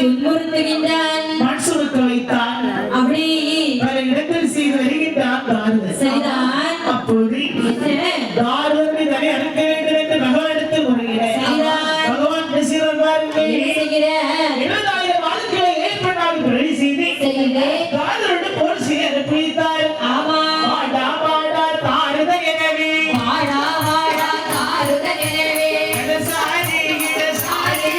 துன்புறுத்துகின்றான், மனசுறுத்த வைத்தான். அப்படி பல இடத்தில் செய்து வருகின்றான் தாருதன். சரிதான். அப்போது தாருதனை தலை அறுக்க வேண்டும் என்று பகவானிடத்தில் முறையிட பகவான் பேசுகிறார் பாருங்கள். என்ன செய்கிறார்? 70,000 வாழ்க்கையை ஏற்பட்டால் பிழை செய்து தாருதனோடு போர் செய்ய அனுப்பித்தார். ஆமா, வாடா வாடா தாருதன் எனவே, வாடா வாடா தாருதன் எனவே, இடசாரி இடசாரி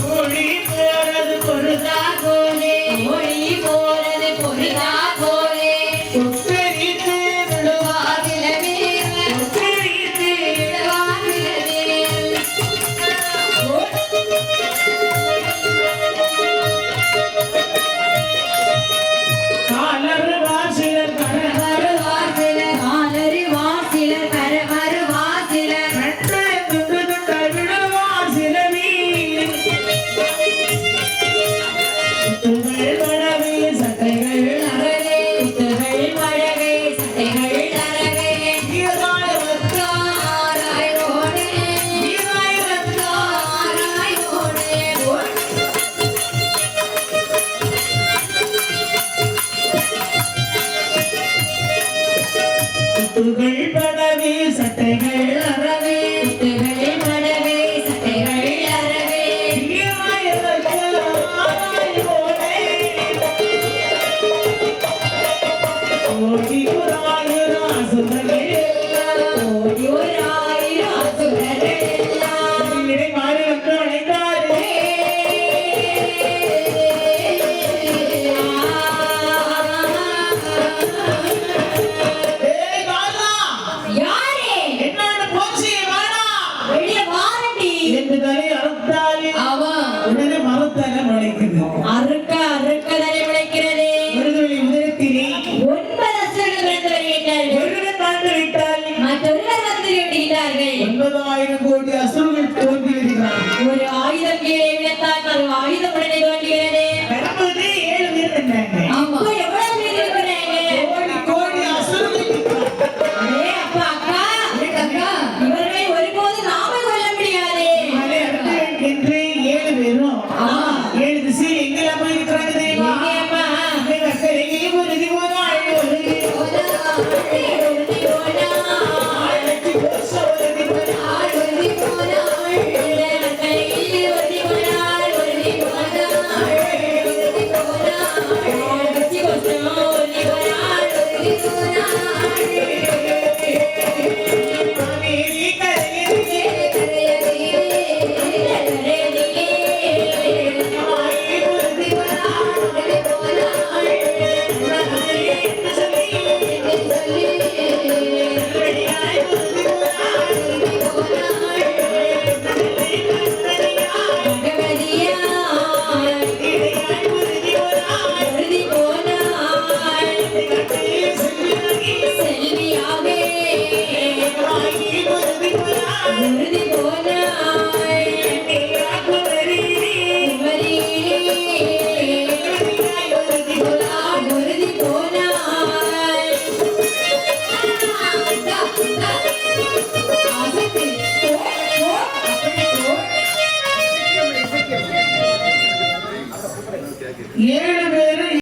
கோழி போறது பொருதா போலே மொழி போறது பொருதா போலே உத்தரித்து விழுவாதிலவே உத்தரித்து விழுவாதிலவே. காலர் வாசிலர் கணவர் வருவாசிலர் காலறிவார் சிலர் கரவருவார் சிலர் கட்டை துண்டு துண்டாய் விடுவார் சிலவி துகள் வடவே சட்டைகள் அறவே குத்துகள் மழவே சட்டைகள் அறவே ஈராய் ரத்தம் ஆராயோடே ஈராய் ரத்தம் ஆராயோடே துகள் வடவே சட்டைகள் அறவே குத்துகள் மழவே சட்டைகள் அறவே ஈராய் ரத்தம் ஆராயோடே ஓடி புறாயுரா சுந்தரே ஓடியோராயிரம் அசுரர்கள் எல்லாம் இடை மாறி வந்து அழைத்தாரே ஏய் தாதா யாரே என்னோட போச்சு வாடா வெளிய வாரண்டி என்று தலை அறுத்தாலே அவன் உடனே மரத்தலை முளைக்குது. அறுக்க அறுக்கதலை விளைக்கிறது. ஒருவரை உதரத்திலே 9 அசுரர்கள் வந்து வருகின்றார்கள், ஒருவரை தாண்டி விட்டால் மற்றொருவர் வந்து விடுகிறார்கள். 9,000 கோடி அசுரர்கள் தோன்றி வருகிறார்கள். ஒரு ஆயுதம் கீழே விழுந்தால் மறு ஆயுதம் உடனே தோன்றுகிறது. வரும்போது 7 பேர் இருந்தாங்க. அப்போ எவ்வளவு பேர் இருக்கிறாங்க? கோடி கோடி அசுரர்கள் இருக்கிறாங்க. அடே அப்பா அக்கா, அக்கா, இவர்களை ஒருபோதும் நாம கொல்ல முடியாது. அதை அடுத்து என்று 7 பேரும் 7 திசையில் எங்கெல்லாம் போயிருக்கிறாங்க தெரியுமா? எங்கே